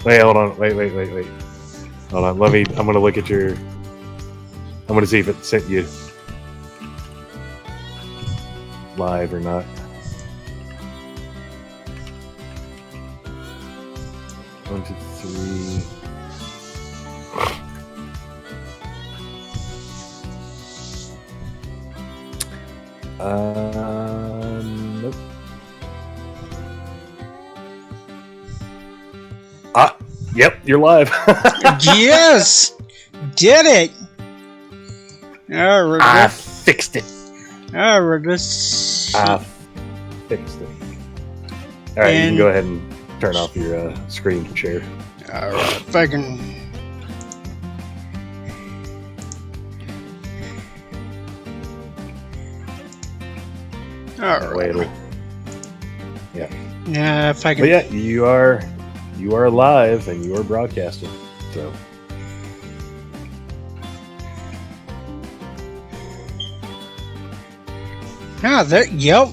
Wait, hold on. Wait. Hold on. I'm gonna look at your. I'm gonna see if it sent you live or not. One, two, three. Nope. Yep, you're live. Yes! Did it! Alright, I fixed it. Alright, let's see. I fixed it. Alright, you can go ahead and turn off your screen share. Alright, if I can... That way Alright. Yeah. Yeah, if I can... But yeah, you are live and you are broadcasting. So Ah, there, yep.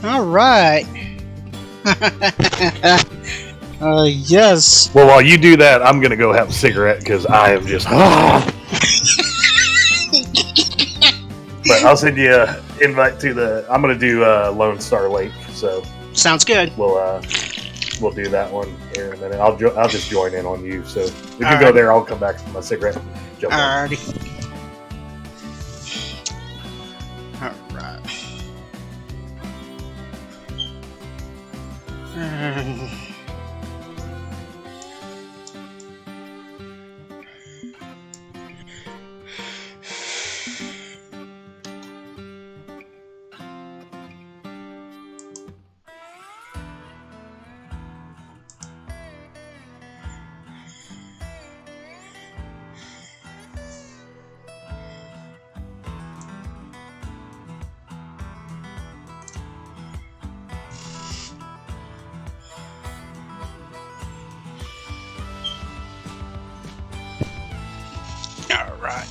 Alright. Yes. well, while you do that, I'm gonna go have a cigarette because I am just. But I'll send you an invite to the. I'm gonna do Lone Star Lake, so Sounds good. we'll do that one here in a minute. I'll just join in on you. So if you go Alright. there, I'll come back for my cigarette. And jump on. Alrighty. Alright. Alright.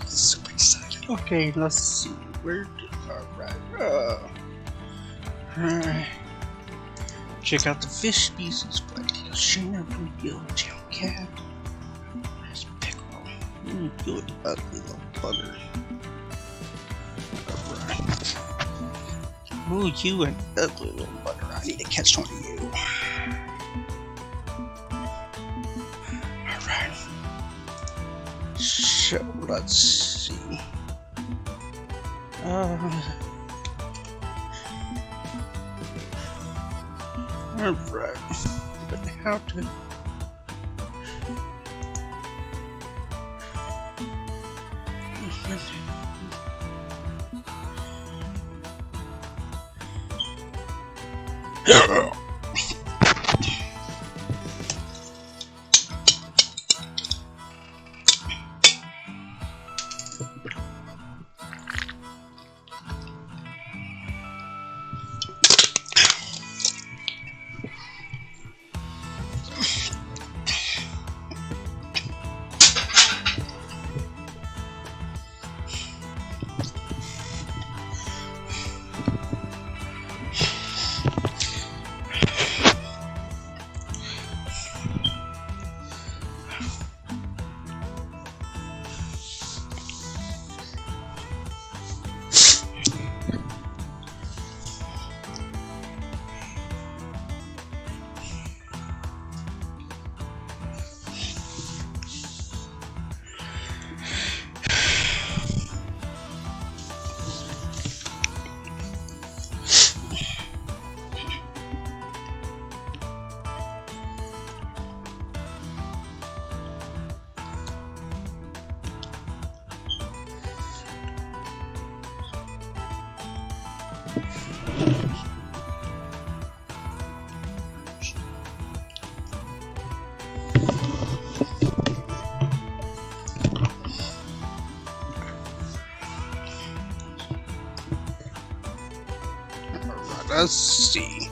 Super excited. Okay, let's see. Alright. Check out the fish species by Shana Bluegill Cat. Nice pickle. Good ugly little bugger. Alright. Ooh, you an ugly little bugger. I need to catch one of you. Alright. So, let's see. Alright. But how to... Let's see.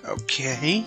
Okay.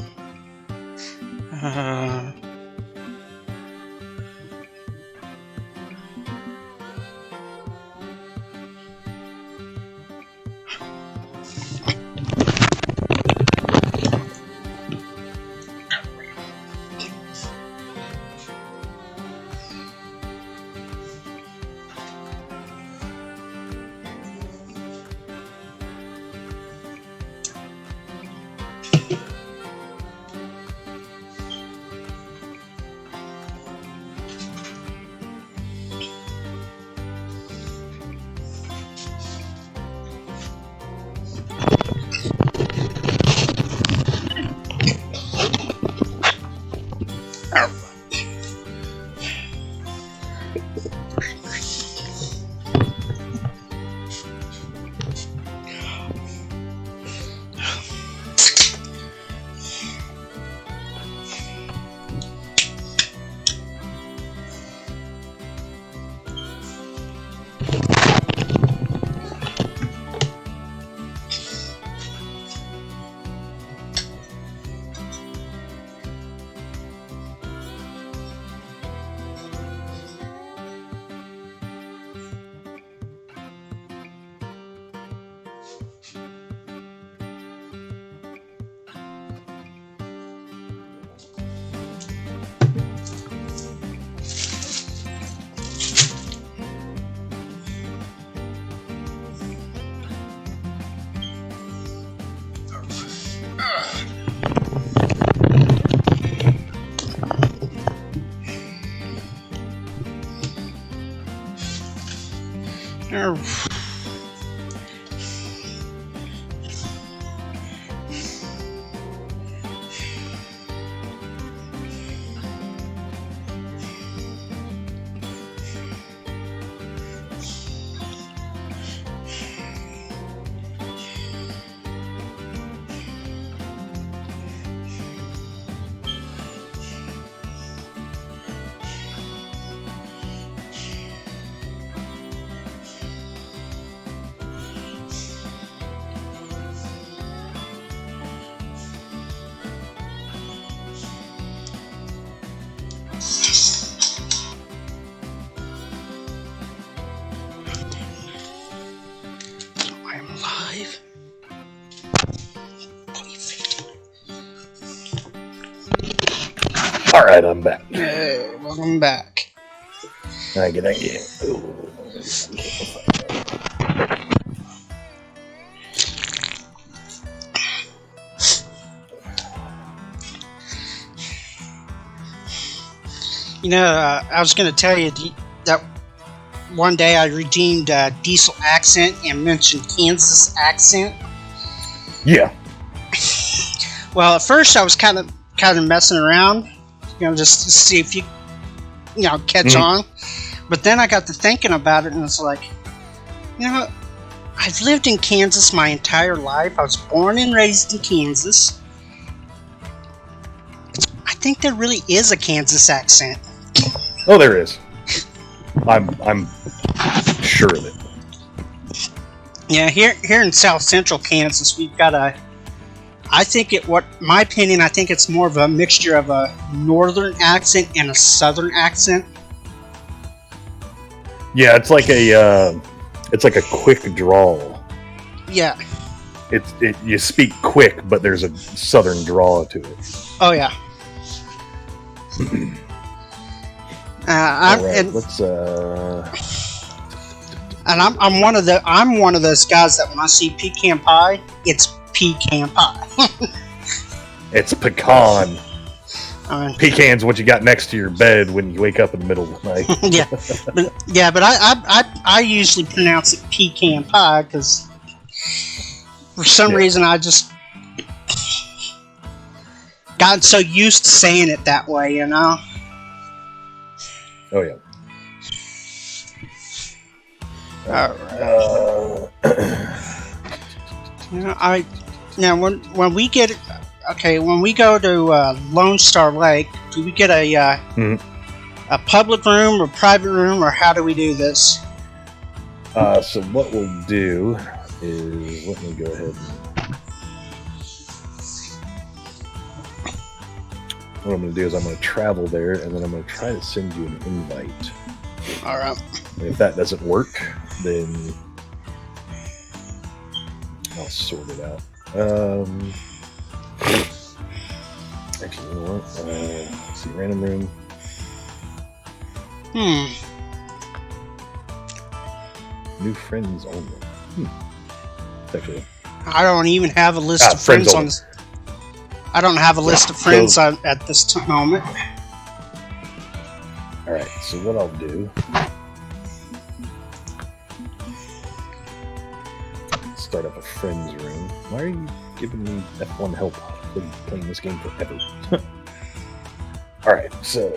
I'm alive. All right, I'm back. Hey, welcome back. Thank you. You know, I was going to tell you that one day I redeemed Diesel accent and mentioned Kansas accent. Yeah. Well, at first I was kind of messing around, just to see if you catch on. But then I got to thinking about it, and it's like, I've lived in Kansas my entire life. I was born and raised in Kansas. I think there really is a Kansas accent. Oh, there is. I'm sure of it. Yeah, here in South Central Kansas, we've got I think it's more of a mixture of a northern accent and a southern accent. Yeah, it's like a quick drawl. Yeah. You speak quick, but there's a southern drawl to it. Oh yeah. I'm one of those guys that when I see pecan pie, it's pecan pie. It's pecan. Pecan's what you got next to your bed when you wake up in the middle of the night. but I usually pronounce it pecan pie because for some reason I just got so used to saying it that way, Oh yeah. All right. When we get okay, when we go to Lone Star Lake, do we get a public room or private room, or how do we do this? So what we'll do is, let me go ahead and... What I'm going to do is I'm going to travel there, and then I'm going to try to send you an invite. All right. And if that doesn't work, then I'll sort it out. Actually, you know what? Let's see, random room. New friends only. Actually, I don't even have a list of friends on this. I don't have a list of friends at this moment. Alright, so what I'll do... Start up a friends room. Why are you giving me F1 help? I've been playing this game forever. Alright, so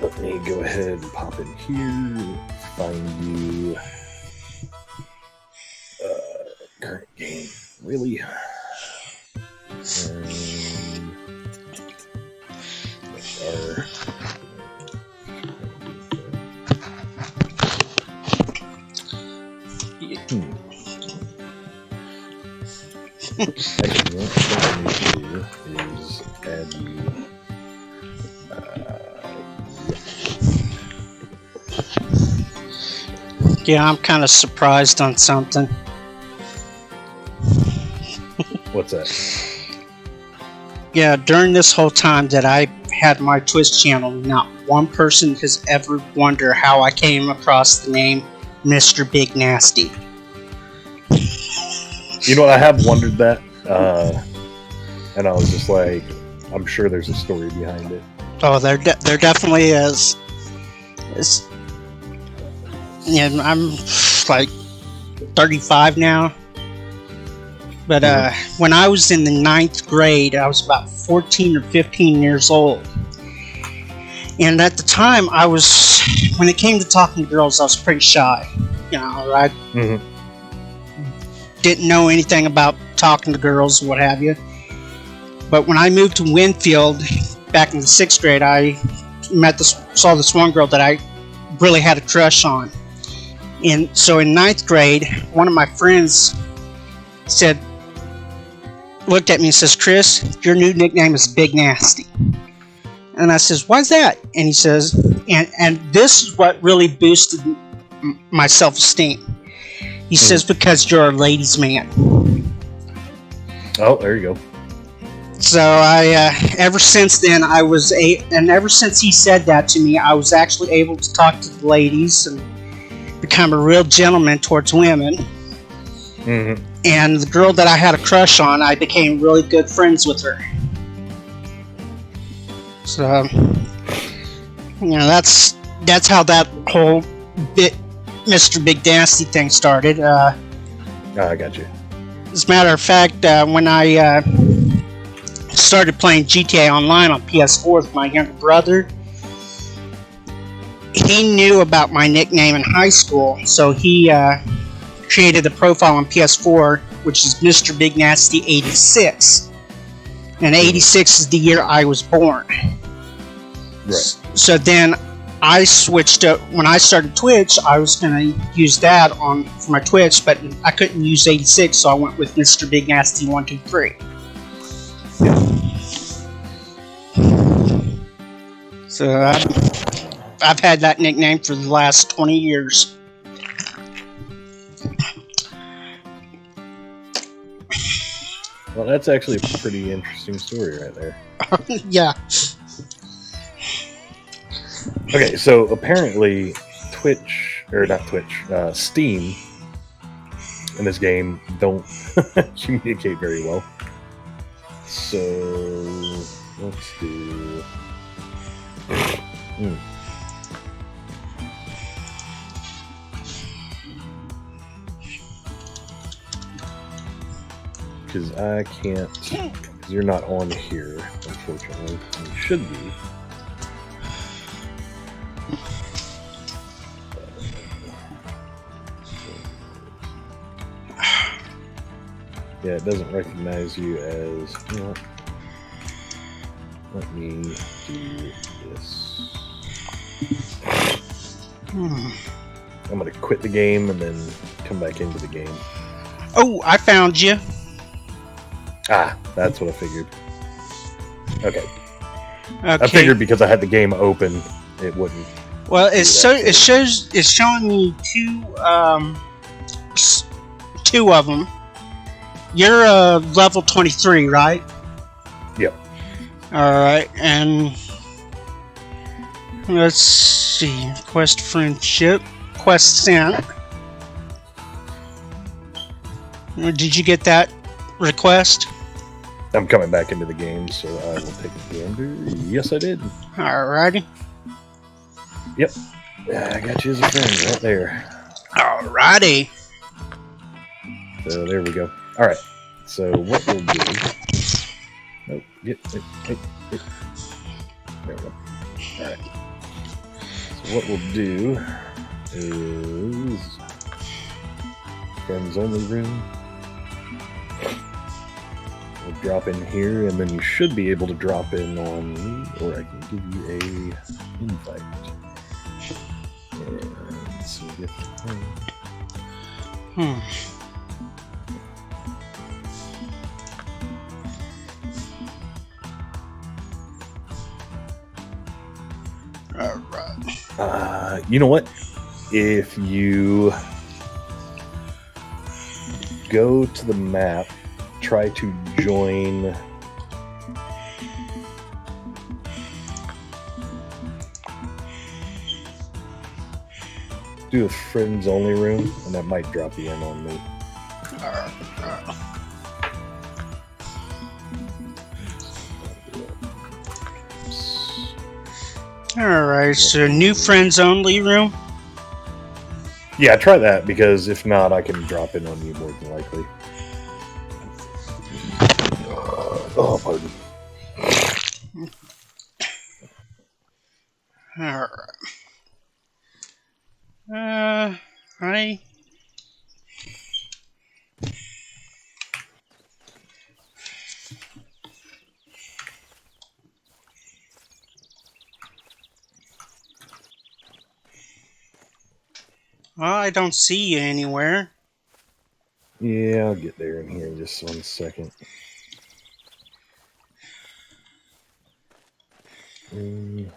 let me go ahead and pop in here, find you. Current game. Really? Actually, what I need to do is add you. Yeah, I'm kind of surprised on something. What's that? Yeah, during this whole time that I had my Twitch channel, not one person has ever wondered how I came across the name Mr. Big Nasty. You know what? I have wondered that, and I was just like, I'm sure there's a story behind it. Oh, there definitely is. I'm like 35 now. But when I was in the 9th grade, I was about 14 or 15 years old. And at the time, when it came to talking to girls, I was pretty shy. You know, I didn't know anything about talking to girls, what have you. But when I moved to Winfield back in the 6th grade, I saw this one girl that I really had a crush on. And so in 9th grade, one of my friends looked at me and says, "Chris, your new nickname is Big Nasty." And I says, "Why's that?" And he says, and this is what really boosted my self-esteem. He says, "Because you're a ladies' man." Oh, there you go. So ever since then, and ever since he said that to me, I was actually able to talk to the ladies and become a real gentleman towards women. And the girl that I had a crush on, I became really good friends with her. So, that's how that whole Mr. Big Nasty thing started. I got you. As a matter of fact, when I started playing GTA Online on PS4 with my younger brother, he knew about my nickname in high school, so he created a profile on PS4, which is Mr. Big Nasty 86. And 86 is the year I was born. Right. So then I switched up. When I started Twitch, I was going to use that for my Twitch, but I couldn't use 86, so I went with Mr. Big Nasty 123. So I've had that nickname for the last 20 years. Well, that's actually a pretty interesting story right there. Yeah. Okay, so apparently Steam in this game don't communicate very well. So let's do... Because I can't, because you're not on here, unfortunately. You should be. Yeah, it doesn't recognize you as, Let me do this. Hmm. I'm going to quit the game and then come back into the game. Oh, I found you. Ah, that's what I figured. Okay. Okay. I figured because I had the game open, it wouldn't. Well, it's showing me two of them. You're level 23, right? Yep. All right, and let's see. Quest friendship. Quest sent. Did you get that request? I'm coming back into the game, so I will take a gander. Yes, I did. Alrighty. Yep. I got you as a friend right there. Alrighty. So there we go. All right. So what we'll do? Nope. Get. There we go. All right. So what we'll do is friends only room. We'll drop in here, and then you should be able to drop in on me, or I can give you a invite. And so get Alright. you know what? If you go to the map, try to join. Do a friends only room, and that might drop you in on me. Alright, so new friends only room. Yeah, try that, because if not, I can drop in on you more than likely. Oh, pardon. Alright. Hi. Well, I don't see you anywhere. Yeah, I'll get there in here in just 1 second. Join.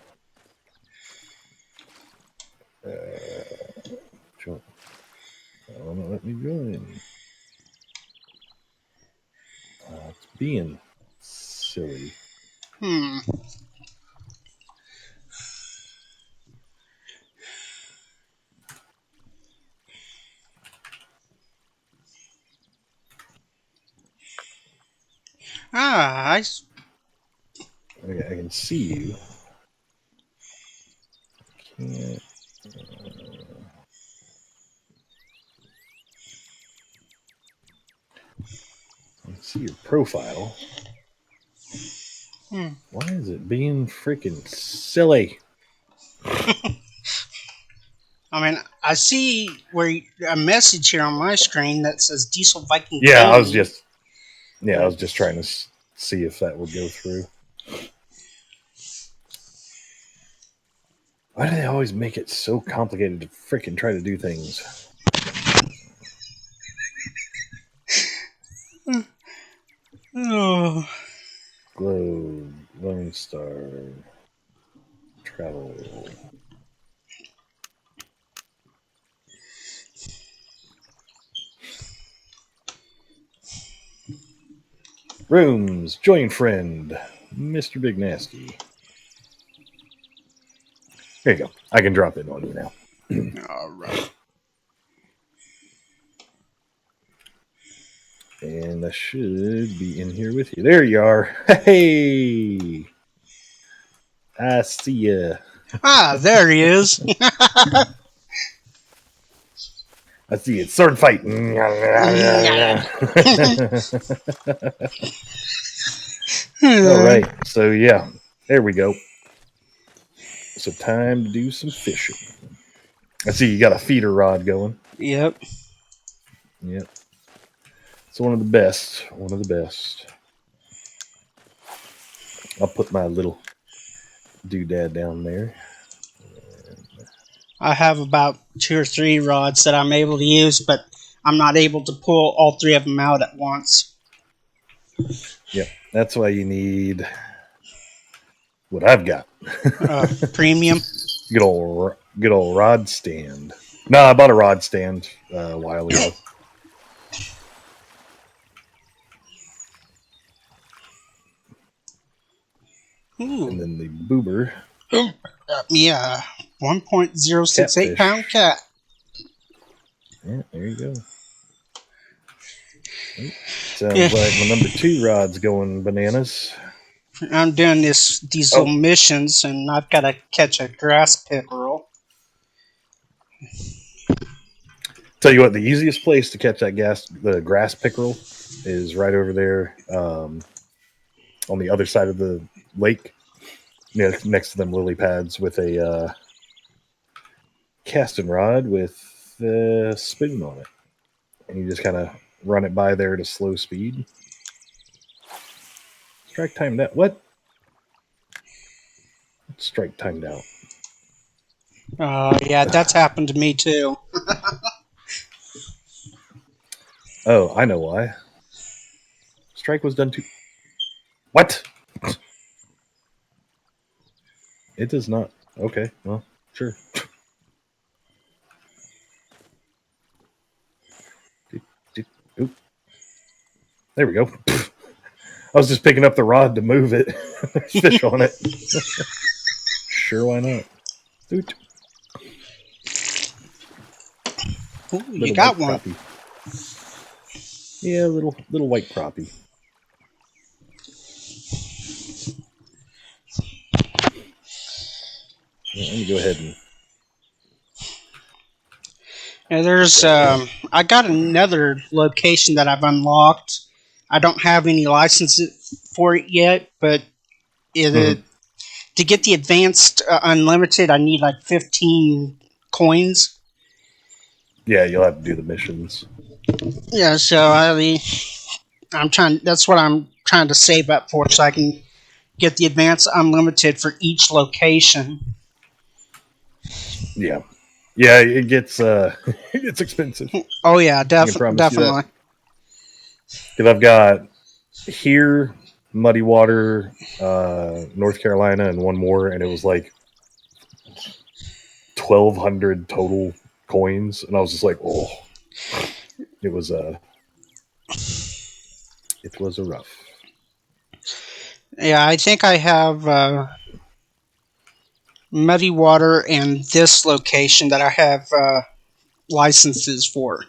Oh, no, let me join. It's being silly. Okay, I can see you. Can't. I can see your profile. Why is it being freaking silly? I mean, I see a message here on my screen that says Diesel Viking. Yeah, Gaming. I was just trying to see if that would go through. Why do they always make it so complicated to freaking try to do things? Oh. Globe, Lone Star, Travel. Rooms, join friend, Mr. Big Nasty. There you go. I can drop in on you now. All right. And I should be in here with you. There you are. Hey! I see ya. Ah, there he is. I see it. Sword fight. All right. So, yeah. There we go. So, time to do some fishing. I see you got a feeder rod going. Yep. It's one of the best. One of the best. I'll put my little doodad down there. I have about 2 or 3 rods that I'm able to use, but I'm not able to pull all 3 of them out at once. Yep, that's why you need what I've got. Premium. Good old rod stand. No, I bought a rod stand a while ago. Ooh. And then the boober. Yeah, 1.068 Catfish. pound cat. Yeah, there you go. Sounds like my number 2 rod's going bananas. I'm doing these little missions, and I've got to catch a grass pickerel. Tell you what, the easiest place to catch the grass pickerel is right over there on the other side of the lake, next to them lily pads, with a casting rod with a spoon on it. And you just kind of run it by there at a slow speed. Strike timed out. What? Strike timed out. Yeah, that's happened to me too. Oh, I know why. Strike was done too. What? It does not. Okay, well, sure. Oop. There we go. I was just picking up the rod to move it. Fish on it. Sure, why not? Oot. Ooh, you got one. Crappie. Yeah, little white crappie. Yeah, let me go ahead and. Yeah, there's I got another location that I've unlocked. I don't have any licenses for it yet, but to get the advanced unlimited, I need like 15 coins. Yeah, you'll have to do the missions. Yeah, so I'm trying. That's what I'm trying to save up for, so I can get the advanced unlimited for each location. Yeah, it gets it gets expensive. Oh yeah, definitely. Because I've got here, Muddy Water, North Carolina, and one more, and it was like 1,200 total coins, and I was just like, oh, it was a rough. Yeah, I think I have Muddy Water and this location that I have licenses for,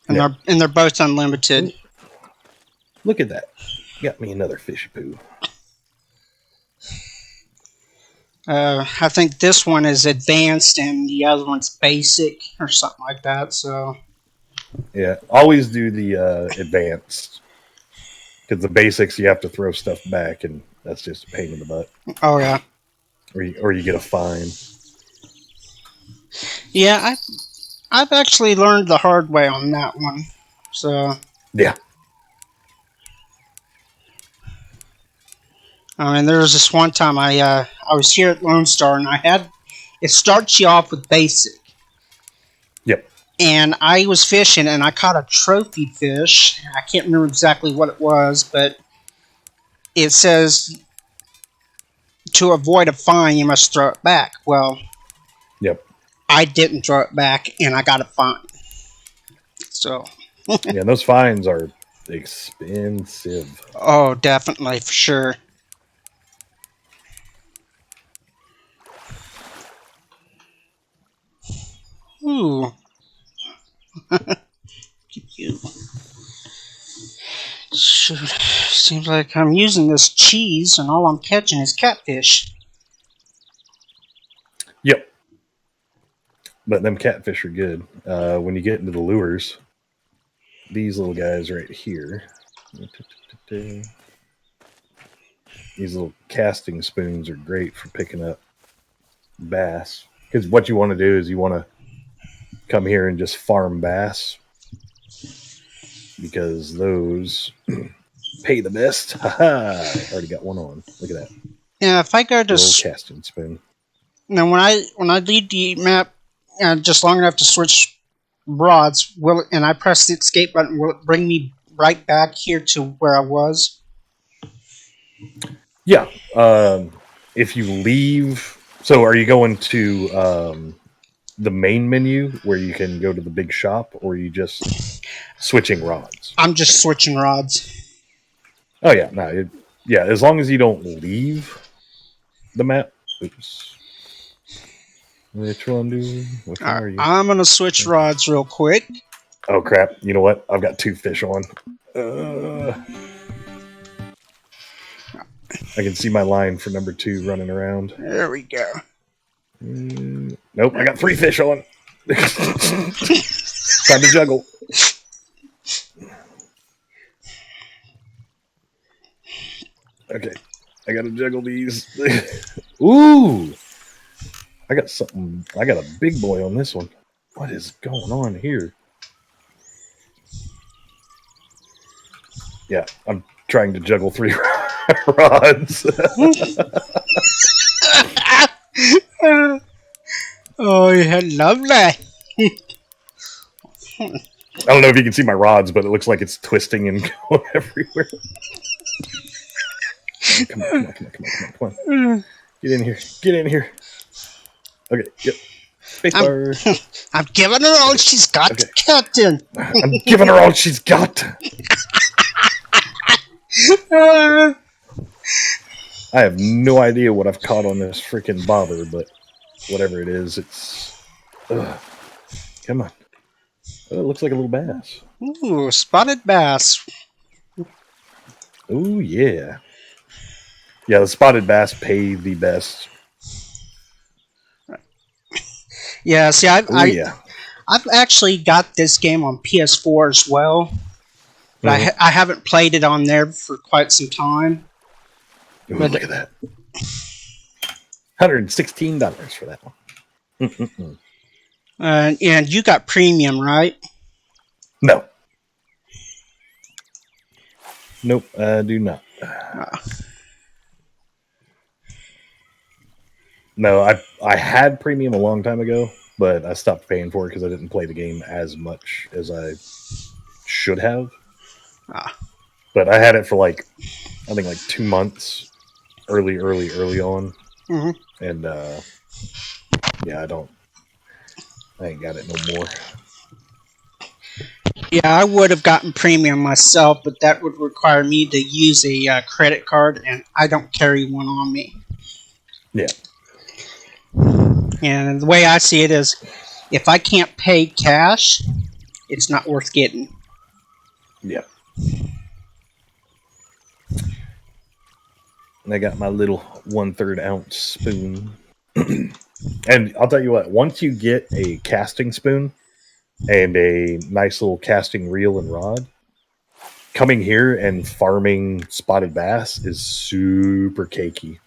and they're both unlimited. Look at that! Got me another fish poo. I think this one is advanced and the other one's basic or something like that. So yeah, always do the advanced, because the basics you have to throw stuff back, and that's just a pain in the butt. Oh yeah, or you get a fine. Yeah, I've actually learned the hard way on that one. So yeah. I mean, there was this one time I was here at Lone Star, and it starts you off with basic. Yep. And I was fishing, and I caught a trophy fish. I can't remember exactly what it was, but it says to avoid a fine, you must throw it back. Well, yep. I didn't throw it back, and I got a fine. So. Yeah, those fines are expensive. Oh, definitely, for sure. Ooh. You. Shoot. Seems like I'm using this cheese and all I'm catching is catfish. Yep. But them catfish are good. When you get into the lures, these little guys right here, these little casting spoons are great for picking up bass. Because what you want to do is you want to come here and just farm bass, because those pay the best. Haha! I already got one on. Look at that. Yeah, if I go to Little casting spoon. now when I leave the map just long enough to switch rods, and I press the escape button, will it bring me right back here to where I was? Yeah. If you leave, so are you going to the main menu where you can go to the big shop, or are you just switching rods? I'm just switching rods. Oh yeah, no, yeah. As long as you don't leave the map. Oops. Which one are you? I'm gonna switch rods real quick. Oh crap! You know what? I've got 2 fish on. I can see my line for number 2 running around. There we go. Nope, I got 3 fish on. Time to juggle. Okay, I gotta juggle these. Ooh! I got something. I got a big boy on this one. What is going on here? Yeah, I'm trying to juggle 3 rods. Oh, yeah, lovely. I don't know if you can see my rods, but it looks like it's twisting and going everywhere. Come on. Get in here. Get in here. Okay, yep. I'm giving her all she's got, okay. Captain. I'm giving her all she's got. I have no idea what I've caught on this freaking bobber, but whatever it is, it's... Come on. Oh, it looks like a little bass. Ooh, spotted bass. Ooh, yeah. Yeah, the spotted bass pay the best. Yeah, see, I've actually got this game on PS4 as well, but I haven't played it on there for quite some time. Ooh, look at that. $116 for that one. And you got premium, right? No. Nope, I do not. No, I had premium a long time ago, but I stopped paying for it because I didn't play the game as much as I should have. But I had it for I think 2 months, early on, and yeah, I ain't got it no more. Yeah, I would have gotten premium myself, but that would require me to use a credit card, and I don't carry one on me. Yeah. And the way I see it is, if I can't pay cash, it's not worth getting. Yeah. And I got my little 1/3 ounce spoon. And I'll tell you what, once you get a casting spoon and a nice little casting reel and rod, coming here and farming spotted bass is super cakey.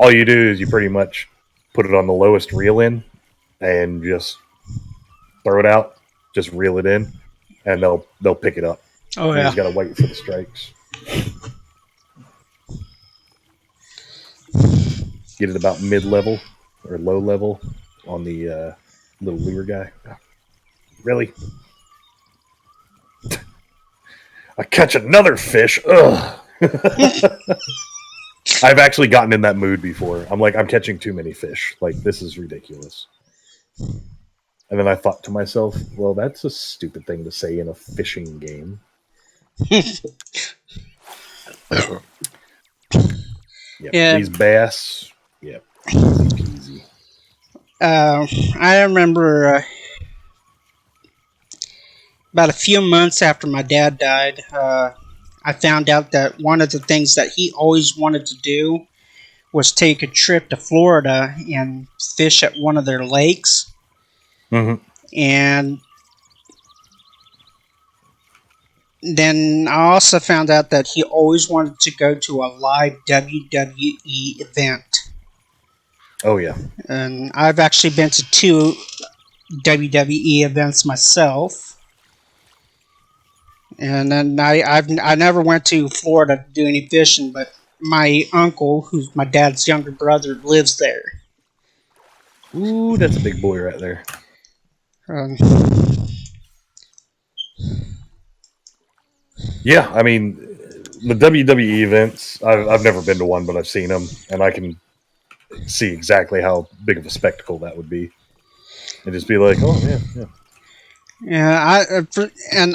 All you do is you pretty much put it on the lowest reel in and just throw it out, just reel it in, and they'll pick it up. Oh, yeah. You just gotta wait for the strikes. Get it about mid-level or low level on the little lure guy. Really? I catch another fish. Ugh. I've actually gotten in that mood before. I'm like, I'm catching too many fish. This is ridiculous. And then I thought to myself, well, that's a stupid thing to say in a fishing game. Yep. Yeah. These bass, yep, easy peasy. I remember about a few months after my dad died, I found out that one of the things that he always wanted to do was take a trip to Florida and fish at one of their lakes. And then I also found out that he always wanted to go to a live WWE event. Oh, yeah. And I've actually been to 2 WWE events myself. And then I never went to Florida to do any fishing, but my uncle, who's my dad's younger brother, lives there. Ooh, that's a big boy right there. Yeah, I mean, the WWE events, I've never been to one, but I've seen them, and I can see exactly how big of a spectacle that would be. And just be like, oh, yeah. Yeah,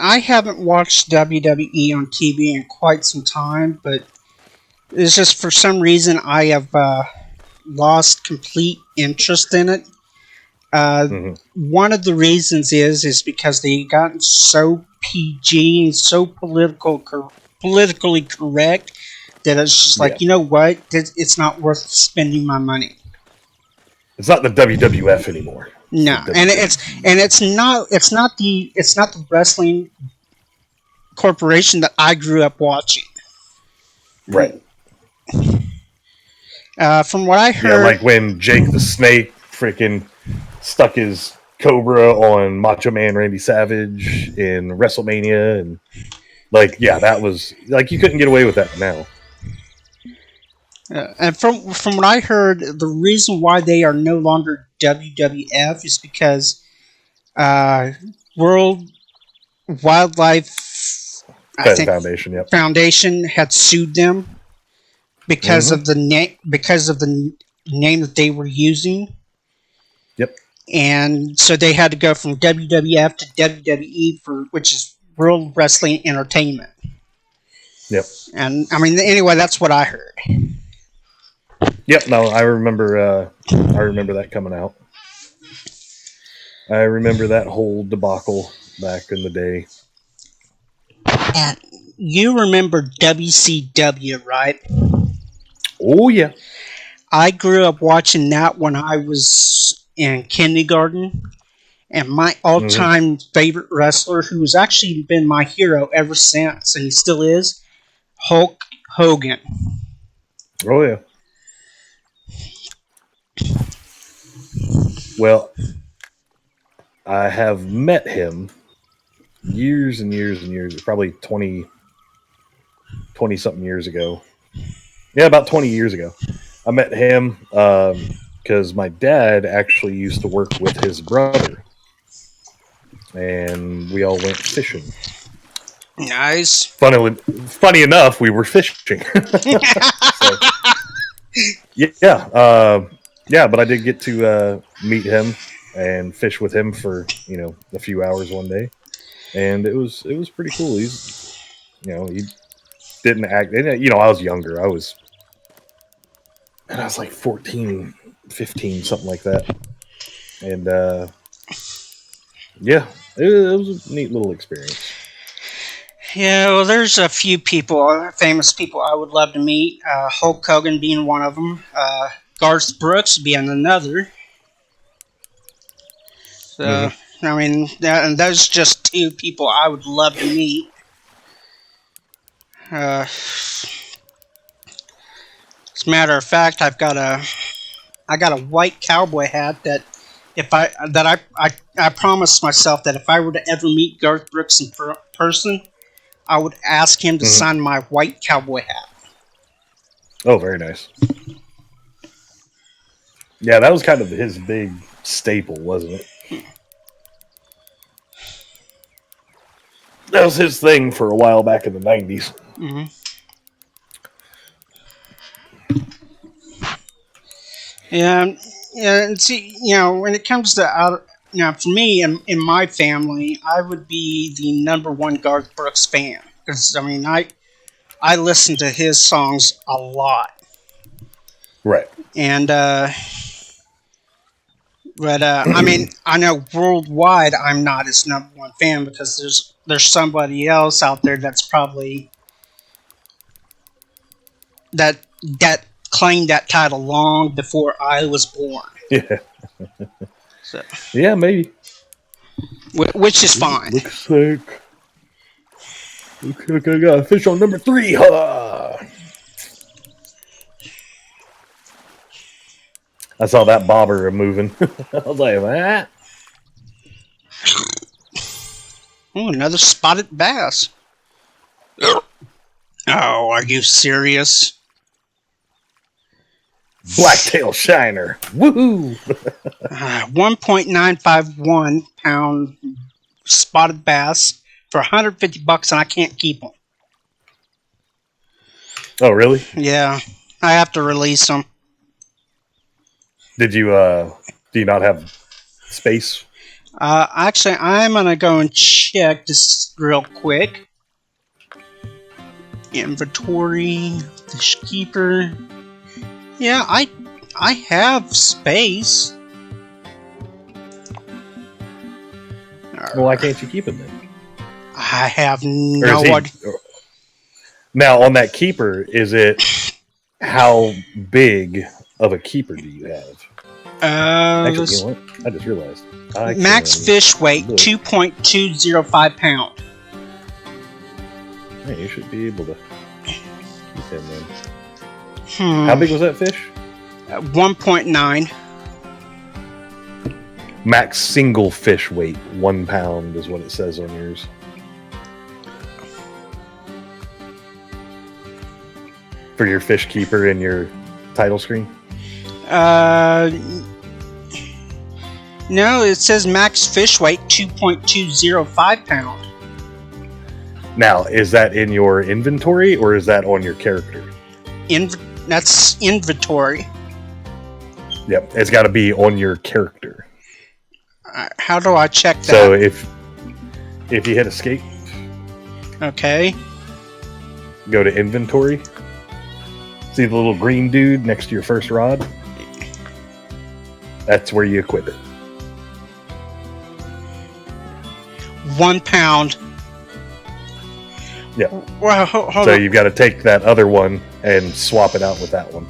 I haven't watched WWE on TV in quite some time, but it's just for some reason I have lost complete interest in it. One of the reasons is because they've gotten so PG and so politically correct that it's just like, you know what, it's not worth spending my money. It's not the WWF anymore. No, and it's not the wrestling corporation that I grew up watching. Right. From what I heard, yeah, like when Jake the Snake freaking stuck his Cobra on Macho Man Randy Savage in WrestleMania, and like, yeah, that was like you couldn't get away with that now. And from what I heard, the reason why they are no longer WWF is because World Wildlife Foundation had sued them because of the name that they were using. Yep. And so they had to go from WWF to WWE which is World Wrestling Entertainment. Yep. And I mean, anyway, that's what I heard. Yep. No, I remember that coming out. I remember that whole debacle back in the day. And you remember WCW, right? Oh, yeah. I grew up watching that when I was in kindergarten. And my all-time favorite wrestler, who has actually been my hero ever since, and he still is, Hulk Hogan. Oh, yeah. Well, I have met him years and years and years, probably 20-something years ago. Yeah, about 20 years ago. I met him because my dad actually used to work with his brother. And we all went fishing. Nice. Funny enough, we were fishing. So, yeah, but I did get to meet him and fish with him for a few hours one day, and it was pretty cool. He's he didn't act. I was younger. I was like 14, 15, something like that, and yeah, it was a neat little experience. Yeah, well, there's a few famous people I would love to meet. Hulk Hogan being one of them. Garth Brooks being another. So, I mean, and those just two people I would love to meet. As a matter of fact, I got a white cowboy hat that I promised myself that if I were to ever meet Garth Brooks in person, I would ask him to sign my white cowboy hat. Oh, very nice. Yeah, that was kind of his big staple, wasn't it? That was his thing for a while back in the 90s. Mm-hmm. Yeah, and see, when it comes to for me in my family, I would be the number one Garth Brooks fan because I mean I listen to his songs a lot. Right. And I mean, I know worldwide I'm not his number one fan because there's somebody else out there that's probably that claimed that title long before I was born. Yeah. So. Yeah, maybe. Which is fine. Looks like I got a fish on number 3. Huh? I saw that bobber moving. I was like, Oh, another spotted bass. Oh, are you serious? Blacktail Shiner. Woohoo! 1.951 pound spotted bass for $150, and I can't keep them. Oh, really? Yeah, I have to release them. Did you, do you not have space? Actually, I'm gonna go and check this real quick. Inventory, fish keeper. Yeah, I have space. Well, why can't you keep him then? I have Or no is he- idea. Now, on that keeper, is it how big of a keeper do you have? Actually, you know what? I just realized. I Max can fish weight look. 2.205 pound. Yeah, you should be able to keep him then. Hmm. How big was that fish? 1.9. Max single fish weight, 1 pound is what it says on yours. For your fish keeper in your title screen? No, it says max fish weight 2.205 pound. Now, is that in your inventory or is that on your character? That's inventory. Yep, it's got to be on your character. How do I check that? So if you hit escape, Okay. go to inventory. See the little green dude next to your first rod? That's where you equip it. 1 pound. Yeah. Well, hold So on. you've got to take that other one and swap it out with that one.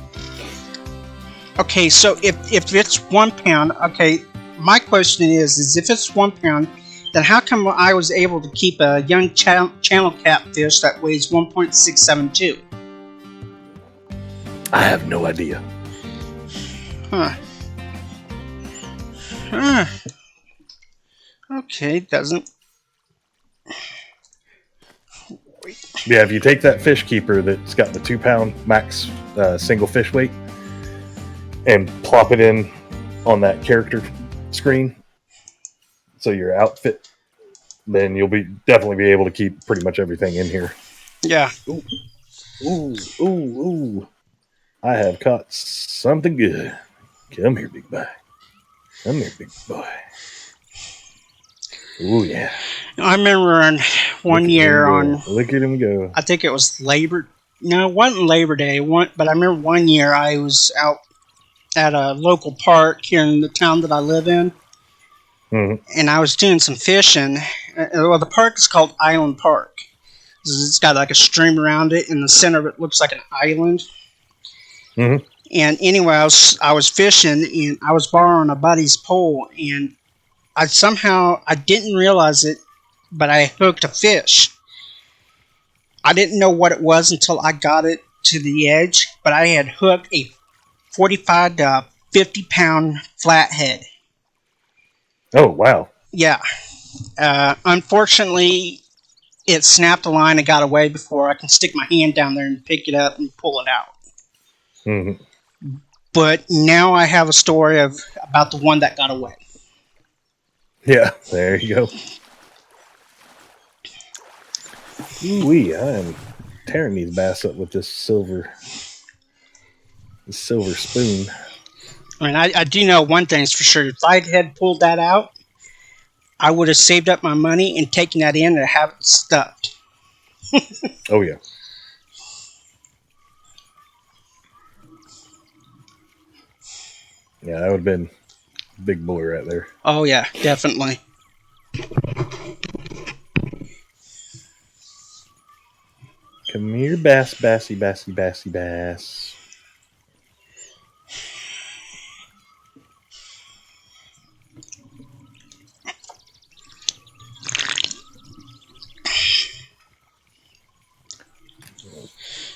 Okay, so if it's 1 pound, okay, my question is if it's 1 pound, then how come I was able to keep a young channel catfish that weighs 1.672? I have no idea. Huh. Huh. Okay, doesn't. Yeah, if you take that fish keeper that's got the 2 pound max single fish weight and plop it in on that character screen, so your outfit, then you'll definitely be able to keep pretty much everything in here. Yeah. Ooh. I have caught something good. Come here, big boy. Come here, big boy. Ooh, yeah. I remember on one year on, Look at him go. I think it was no, it wasn't Labor Day, but I remember one year I was out at a local park here in the town that I live in, and I was doing some fishing. Well, the park is called Island Park. It's got like a stream around it, and the center of it looks like an island. Mm-hmm. And anyway, I was fishing, and I was borrowing a buddy's pole, and I didn't realize it, but I hooked a fish. I didn't know what it was until I got it to the edge, but I had hooked a 45 to 50 pound flathead. Oh, wow. Yeah. Unfortunately, it snapped the line and got away before I can stick my hand down there and pick it up and pull it out. Mm-hmm. But now I have a story about the one that got away. Yeah, there you go. Ooh-wee, I am tearing these bass up with this silver spoon. I mean, I do know one thing's for sure. If I had pulled that out, I would have saved up my money and taken that in and have it stuffed. Oh, yeah. Yeah, that would have been a big boy right there. Oh, yeah, definitely. Come here, bass, bassy, bassy, bassy, bass.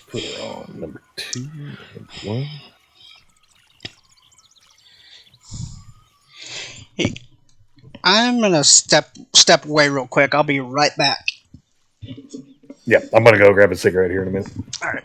Put her on number 2, number 1. Hey, I'm gonna step away real quick. I'll be right back. Yeah, I'm gonna go grab a cigarette here in a minute. All right.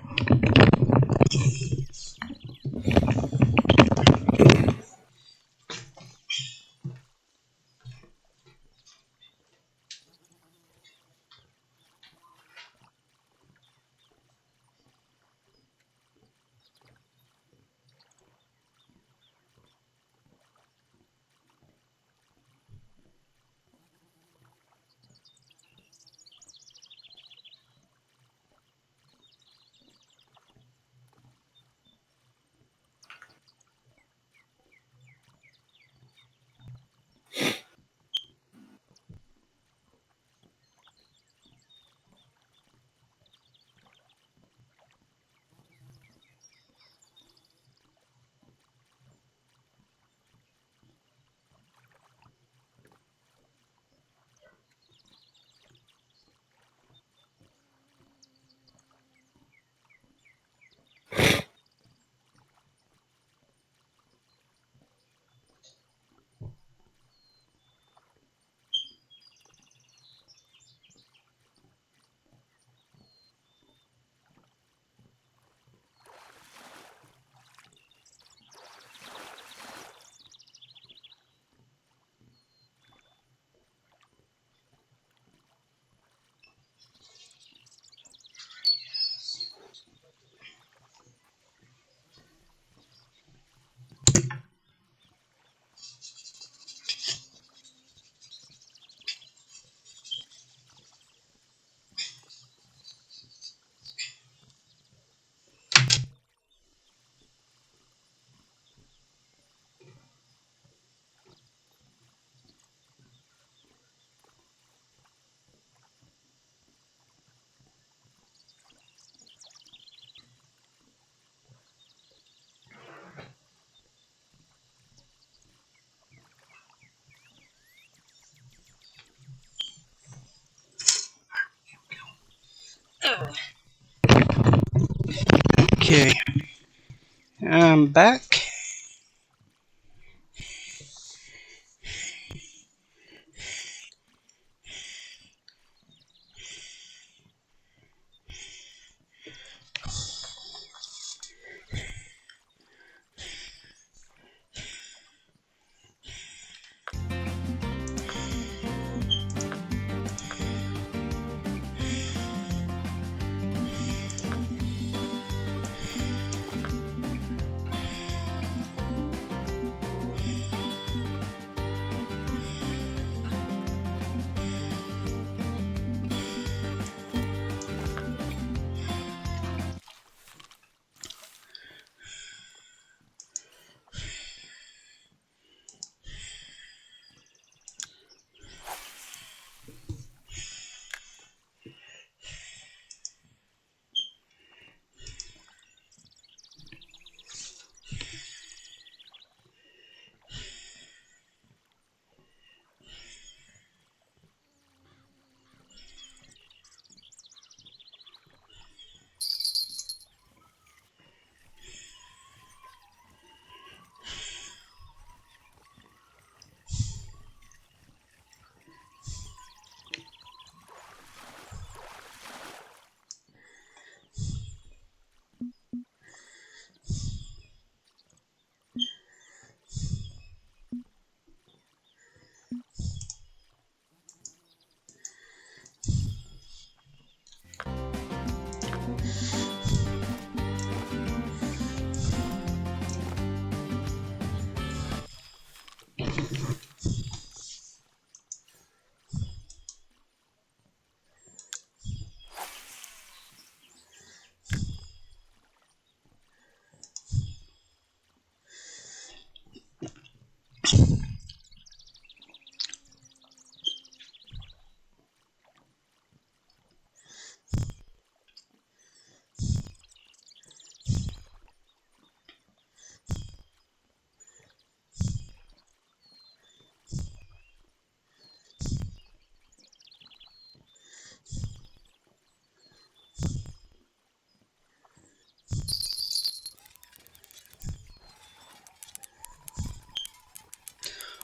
Okay. I'm back.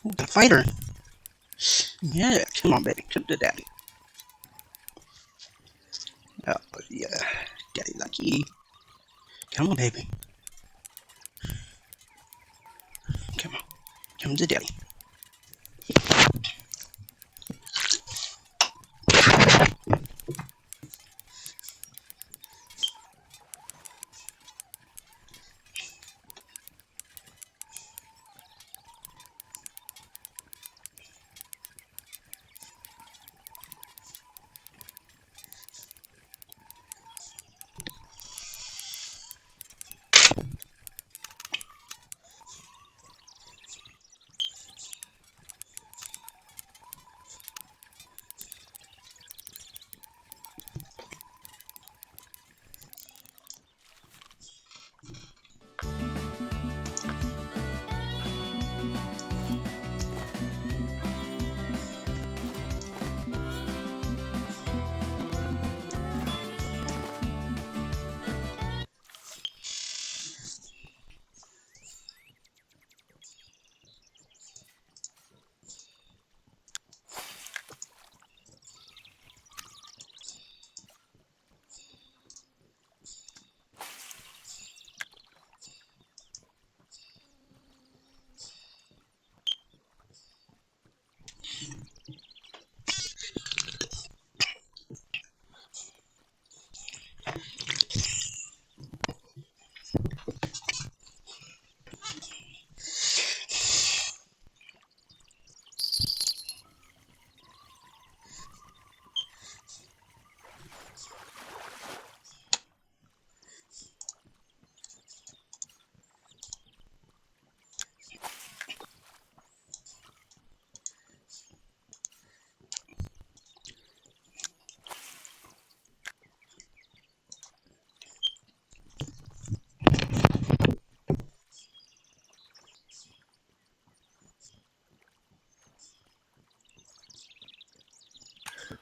Ooh, the fighter. Yeah, come on, baby. Come to daddy. Oh. Yeah, Daddy Lucky. Come on, baby. Come on. Come to Daddy.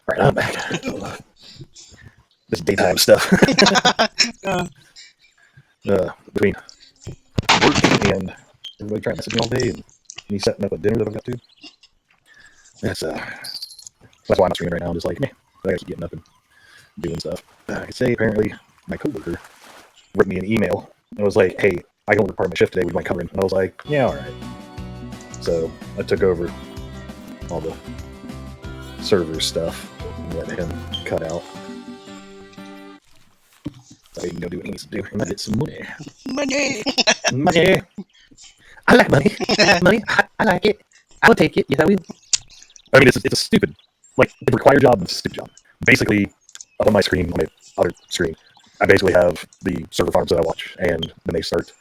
Right, I'm back. This daytime stuff. Between work and everybody trying to message me all day and me setting up a dinner that I've got to. That's why I'm not streaming right now. I'm just like, man, I gotta keep getting up and doing stuff. I say apparently my coworker wrote me an email and was like, hey, I can work part of my shift today. Would you mind covering? And I was like, yeah, all right. So I took over all the server stuff and let him cut out. So he can go do what he needs to do and get some money. Money. Money. I like money. Money. I like it. I will take it. Yes, I will. I mean, it's a stupid, like, it's a required job, but it's a stupid job. Basically, up on my screen, on my other screen, I basically have the server farms that I watch, and when they start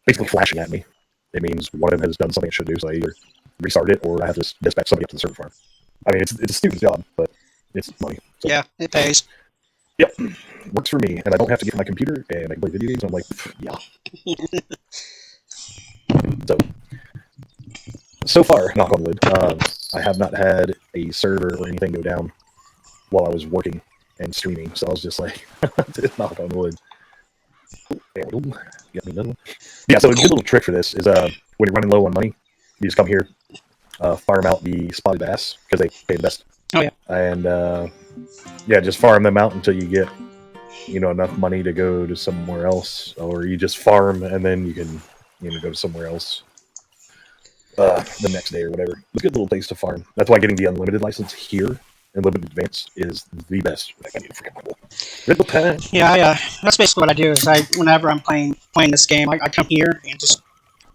basically flashing at me, it means one of them has done something it should do, so I either restart it or I have to dispatch somebody up to the server farm. I mean, it's a stupid job, but it's money. So, Yeah, it pays. Yep. Works for me, and I don't have to get my computer, and I can play video games, and I'm like, yeah. So far, knock on wood, I have not had a server or anything go down while I was working and streaming, so I was just like, knock on wood. There we go. Got me another one. Yeah, so a good little trick for this is when you're running low on money, you just come here, farm out the spotted bass, because they pay the best. Oh, yeah. And, yeah, just farm them out until you get, enough money to go to somewhere else, or you just farm and then you can, go to somewhere else the next day or whatever. It's a good little place to farm. That's why getting the unlimited license here in Limited Advance is the best. I need a freaking Red Bull. Red Bull time. Yeah. That's basically what I do. Is whenever I'm playing this game, I come here and just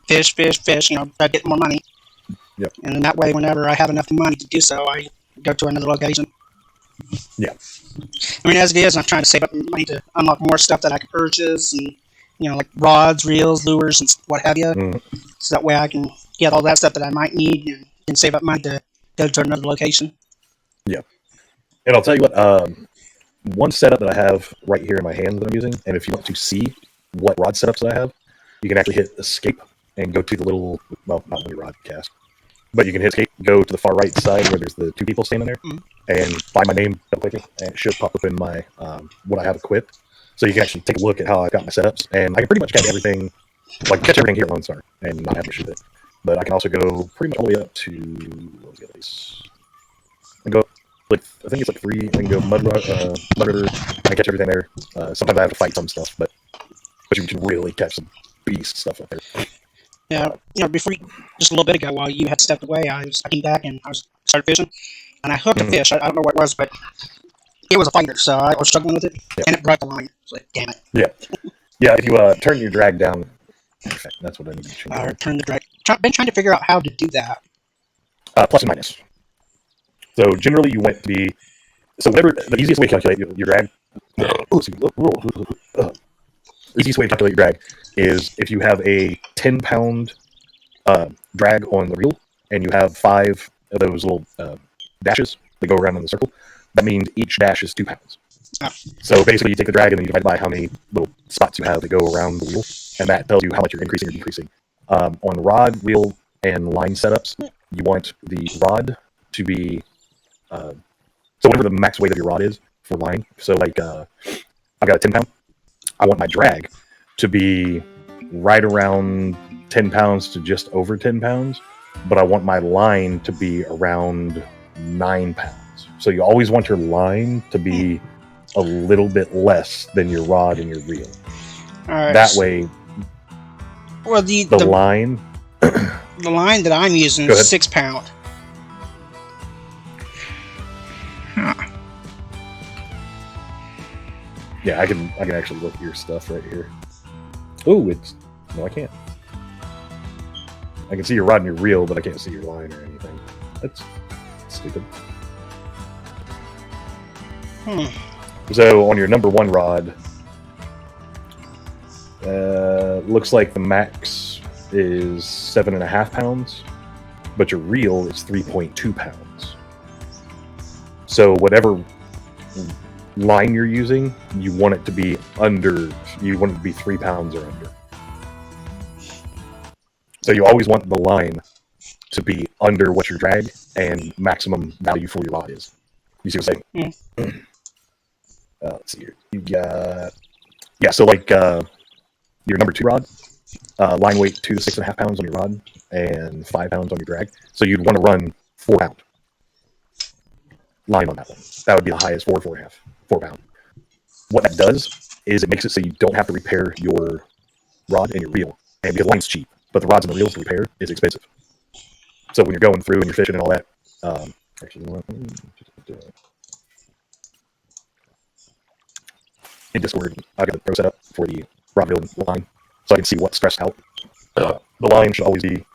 fish. Try to get more money. Yep. And then that way, whenever I have enough money to do so, I go to another location. Yeah. I mean, as it is, I'm trying to save up money to unlock more stuff that I can purchase, and like rods, reels, lures, and what have you. Mm. So that way I can get all that stuff that I might need and save up money to go to another location. Yeah. And I'll tell you what, one setup that I have right here in my hand that I'm using, and if you want to see what rod setups that I have, you can actually hit escape and go to the little, well, not really rod cast, but you can hit escape, go to the far right side where there's the two people standing there, and find my name, double click it, and it should pop up in my, what I have equipped. So you can actually take a look at how I've got my setups, and I can pretty much catch everything, here at Lone Star, and not have to shoot it. But I can also go pretty much all the way up to, what was the other place? I can go I think it's like 3. I can go Mud River. I catch everything there. Sometimes I have to fight some stuff, but you can really catch some beast stuff up there. Yeah, before just a little bit ago, while you had stepped away, I came back and I started fishing, and I hooked a fish. I don't know what it was, but it was a fighter, so I was struggling with it, and it broke the line. It's like, damn it. Yeah. If you turn your drag down, in fact, that's what I need to change. Turn the drag. Been trying to figure out how to do that. Plus and minus. So generally, you want it to be whatever the easiest way to calculate your drag. The easiest way to calculate your drag is if you have a 10-pound drag on the reel and you have 5 of those little dashes that go around in the circle. That means each dash is 2 pounds. Oh. So basically, you take the drag and then you divide by how many little spots you have that go around the wheel, and that tells you how much you're increasing or decreasing. On rod, reel, and line setups, you want the rod to be so whatever the max weight of your rod is for line. So like I've got a 10-pound. I want my drag to be right around 10 pounds to just over 10 pounds, but I want my line to be around 9 pounds. So you always want your line to be a little bit less than your rod and your reel. All right. That way, well, the line... the line that I'm using is 6 pound. Yeah, I can actually look at your stuff right here. Oh, no, I can't. I can see your rod and your reel, but I can't see your line or anything. That's stupid. So on your number 1 rod, looks like the max is 7.5 pounds, but your reel is 3.2 pounds. So whatever line you're using, you want it to be 3 pounds or under. So you always want the line to be under what your drag and maximum value for your rod is. You see what I'm saying? Let's see here. You got so like your number 2 rod, line weight 2 to 6.5 pounds on your rod and 5 pounds on your drag. So you'd want to run 4 pound line on that one. That would be the highest, 4.5, 4 pound. What that does is it makes it so you don't have to repair your rod and your reel. And because line's cheap, but the rods and the reels to repair is expensive. So when you're going through and you're fishing and all that, in Discord, I got the pro setup for the rod, reel, and line, so I can see what's stressed out. The line should always be the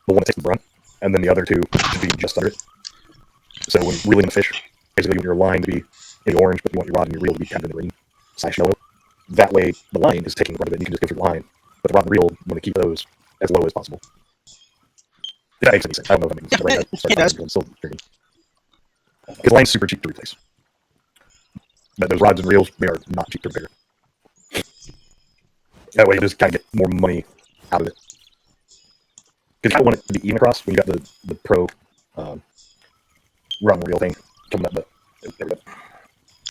one that takes the brunt, and then the other 2 should be just under it. So when reeling the fish, basically you want your line to be in the orange, but you want your rod and your reel to be kind of in the green / yellow. That way the line is taking the brunt of it, and you can just go through the line. But the rod and reel, you want to keep those as low as possible. If that makes any sense. I don't know if that makes sense. It does. I'm still drinking. Because line's super cheap to replace. But those rods and reels, they are not cheap to repair. That way you just kind of get more money out of it. Because you kind of want it to be even across when you got the pro rod and reel thing coming up. But there we go.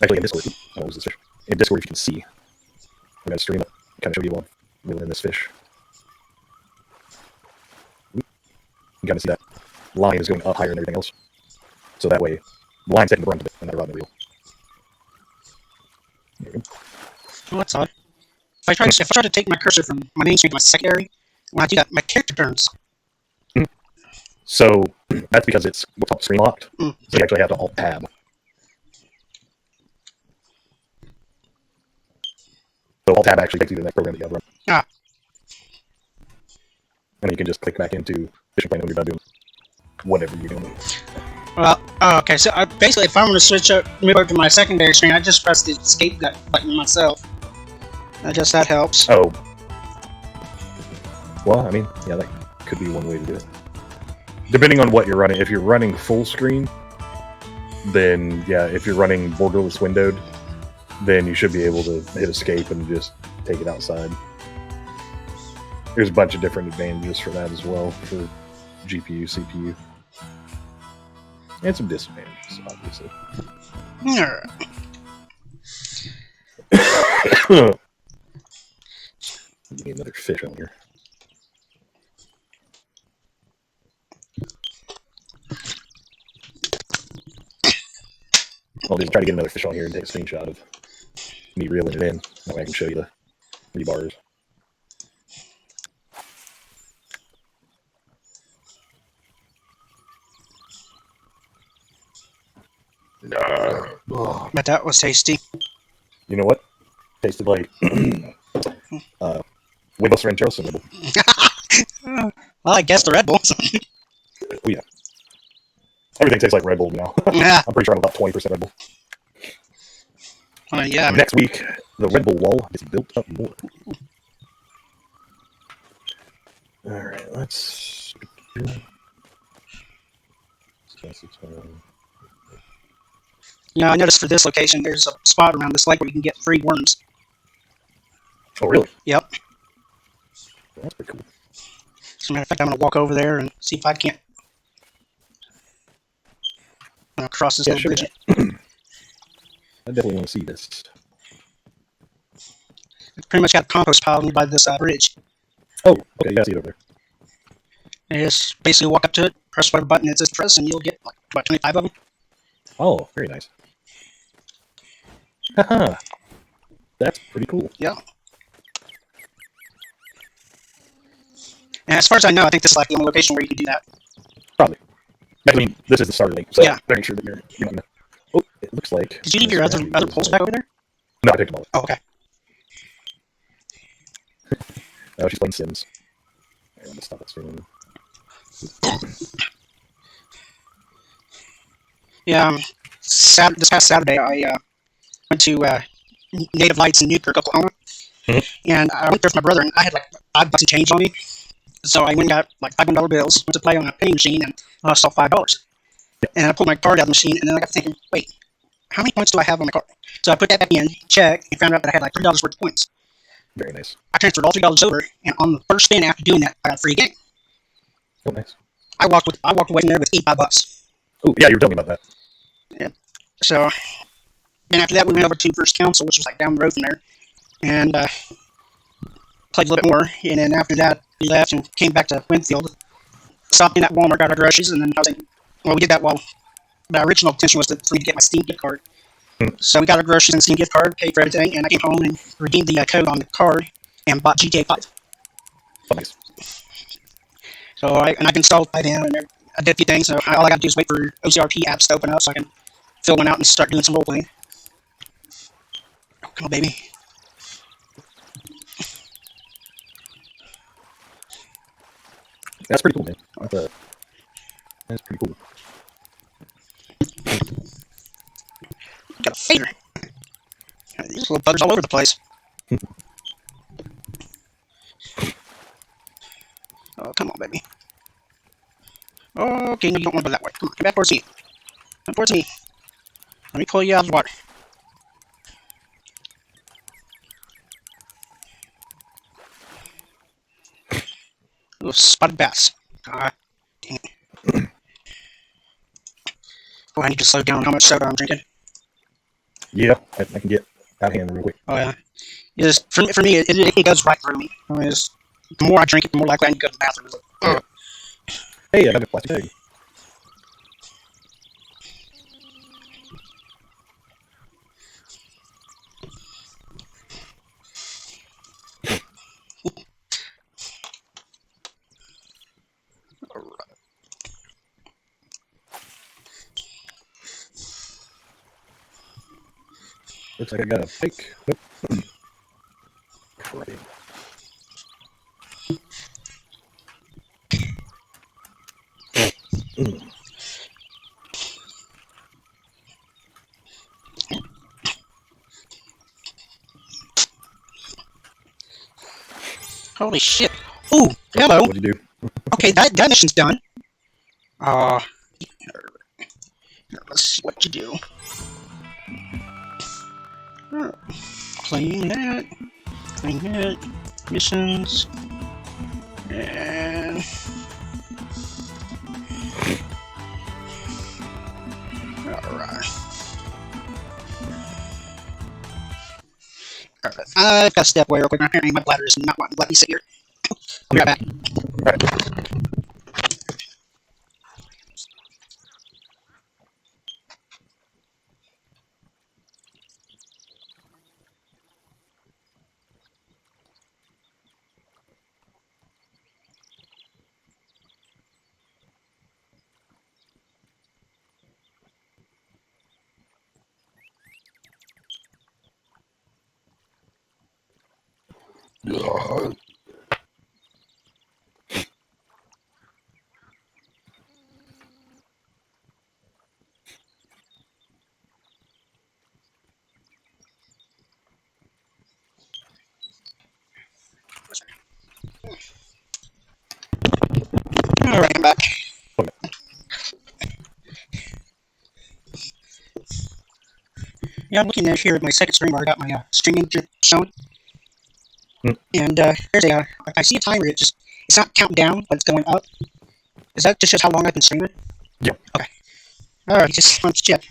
Actually, in Discord, I don't lose this fish. In Discord, if you can see, I'm going to stream it, kind of show you while I'm reeling this fish. You can kind of see that line is going up higher than everything else. So that way, the line's taking the brunt of it, and not the rod and the reel. There we go. Well, that's odd. If I try to take my cursor from my main screen to my secondary, when I do that, my character turns. So that's because it's what's called screen locked. So you actually have to alt tab. So alt tab actually takes you to the next program that you have run. And then you can just click back into Fishing Plan when you're done doing whatever you're doing. Well, okay, so basically if I want to move over to my secondary screen, I just press the escape button myself. I guess that helps. Oh. Well, I mean, yeah, that could be one way to do it. Depending on what you're running. If you're running full screen, then yeah, if you're running borderless windowed, then you should be able to hit escape and just take it outside. There's a bunch of different advantages for that as well, for GPU, CPU. And some disadvantages, obviously. Give me another fish on here. I'll just try to get another fish on here and take a screenshot of me reeling it in. That way I can show you the rebars. Oh, But that was tasty. you know what? Tasted like Huevos Rancheros and Red Bull. Well, I guess the Red Bull. Oh, yeah. Everything tastes like Red Bull now. Yeah. I'm pretty sure I'm about 20% Red Bull. Yeah. Next week, the Red Bull wall is built up more. Alright, let's... Yeah, I noticed for this location, there's a spot around this lake where you can get free worms. Oh, really? Yep. That's pretty cool. As a matter of fact, I'm going to walk over there and see if I can't cross this little Sure. bridge. I definitely want to see this. It's pretty much got a compost pile by this bridge. Oh, okay, yeah, I see it over there. And you just basically walk up to it, press whatever button it says press, and you'll get like about 25 of them. Oh, very nice. Haha. That's pretty cool. Yeah. And as far as I know, I think this is like the only location where you can do that. Probably. I mean, this is the starter link, so Yeah. make sure that you're not... Oh, it looks like... Did you leave your other poles back over there? No, I picked them all up. Oh, okay. Oh, she's playing Sims. I'm gonna stop it soon. Yeah, this past Saturday, I went to Native Lights in Newkirk, Oklahoma. And I went there with my brother, and I had like $5 and change on me. So I went and got like $5 bills, went to play on a penny machine, and I lost all $5. And I pulled my card out of the machine, and then I got thinking, wait, how many points do I have on my card? So I put that back in, checked, and found out that I had like $3 worth of points. Very nice. I transferred all $3 over, and on the first spin after doing that, I got a free game. Oh, nice. I walked away from there with $85. Oh, yeah, you were telling me about that. Yeah. So then after that, we went over to First Council, which was like down the road from there, and played a little bit more. And then after that, we left and came back to Winfield. Stopped in at Walmart, got our groceries, and then I was like, well, we did that while my original intention was for me to get my Steam gift card. So we got our groceries and Steam gift card, paid for everything, and I came home and redeemed the code on the card and bought GTA 5. Oh, nice. So I've installed by then, and I did a few things. So all I got to do is wait for OCRP apps to open up so I can fill one out and start doing some role playing. Oh, come on, baby. That's pretty cool, man. That's pretty cool. Got a fader. These little butters all over the place. Oh, come on, baby. Okay, no, you don't want to go that way. Come on, come back towards me. Come towards me. Let me pull you out of the water. Ooh, spotted bass. God dang it. Oh, I need to slow down how much soda I'm drinking. Yeah, I can get out of hand real quick. Oh, yeah. Just, for me, it goes right through me. I mean, the more I drink it, the more likely I need to go to the bathroom. It's like, Hey, I got a plastic bag. Looks like I got a fake. Nope. Crap. holy shit. Ooh, hello. What'd you do? Okay, that mission's done. Let's see what you do. Clean that. Clean that. Missions. And... Alright. I've got to step away real quick. Apparently my bladder is not wanting to let me sit here. I'll be right back. Alright. All right, I'm back. Okay. Yeah, I'm looking at here at my second screen where I got my streaming shown. And there's I see a timer. It's not counting down, but it's going up. Is that just how long I've been streaming? Yeah. Okay. All right, just want to check.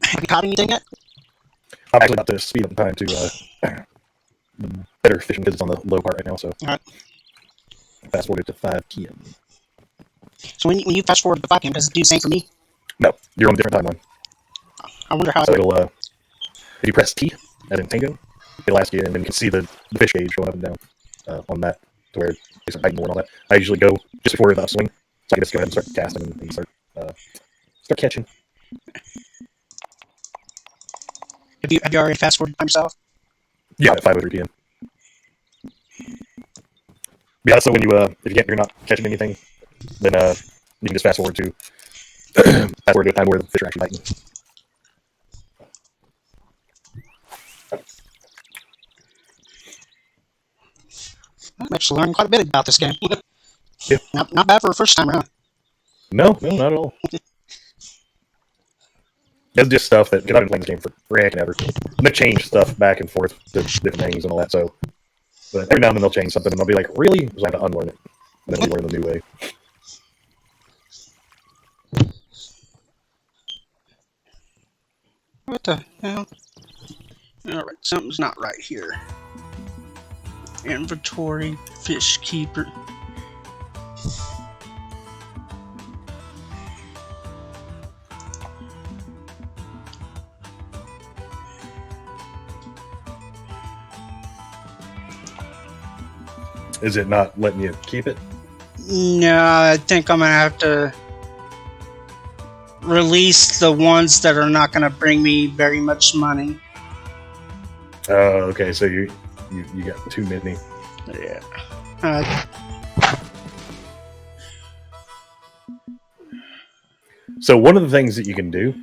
Have you caught anything yet? I'm actually about to speed up the time to better fishing because it's on the low part right now. So All right. fast forward to 5 p.m. So when you fast forward to 5 p.m., does it do the same for me? No, you're on a different timeline. I wonder how. So it'll if you press T as in Tango, it'll ask you, and then you can see the fish gauge going up and down on that to where it's biting more and all that. I usually go just before the upswing, so I can just go ahead and start casting and start catching. Have you already fast forwarded by yourself? Yeah, at 5:03 p.m. Yeah, so when you're not catching anything, then you can just fast forward to a time where the fish are actually biting. I'm actually learning quite a bit about this game. Yeah. Not bad for a first timer, huh? No, not at all. It's just stuff that, because I've been playing this game for heck and ever. And they change stuff back and forth to different things and all that, so. But every now and then they'll change something and I'll be like, really? So I have to unlearn it. And then relearn the new way. What the hell? Alright, something's not right here. Inventory, fish keeper. Is it not letting you keep it? No, I think I'm gonna have to release the ones that are not gonna bring me very much money. Okay, so you got too many. Yeah. So one of the things that you can do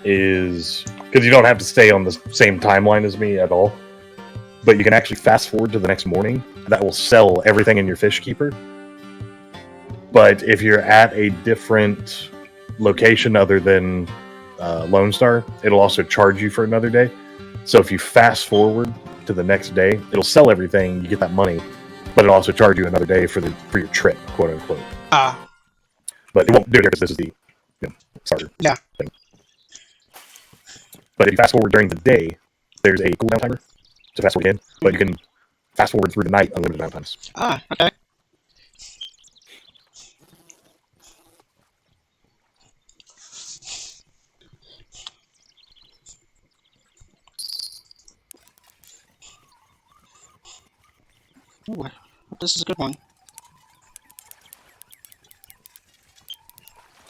is, because you don't have to stay on the same timeline as me at all, but you can actually fast forward to the next morning. That will sell everything in your fish keeper. But if you're at a different location other than Lone Star, it'll also charge you for another day. So if you fast forward to the next day, it'll sell everything, you get that money, but it'll also charge you another day for your trip, quote unquote. But it won't do it here because this is the starter thing. But if you fast forward during the day, there's a cooldown timer to fast forward in, but you can fast forward through the night unlimited amount of times. Okay. Ooh, this is a good one.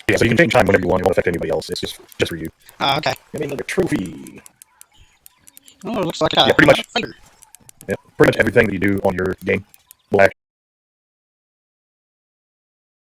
Yeah, so you can change time whenever you want. It won't affect anybody else. It's just for you. Okay. I mean, like a trophy. Oh, it looks like a pretty much. fighter. Yeah, pretty much everything that you do on your game will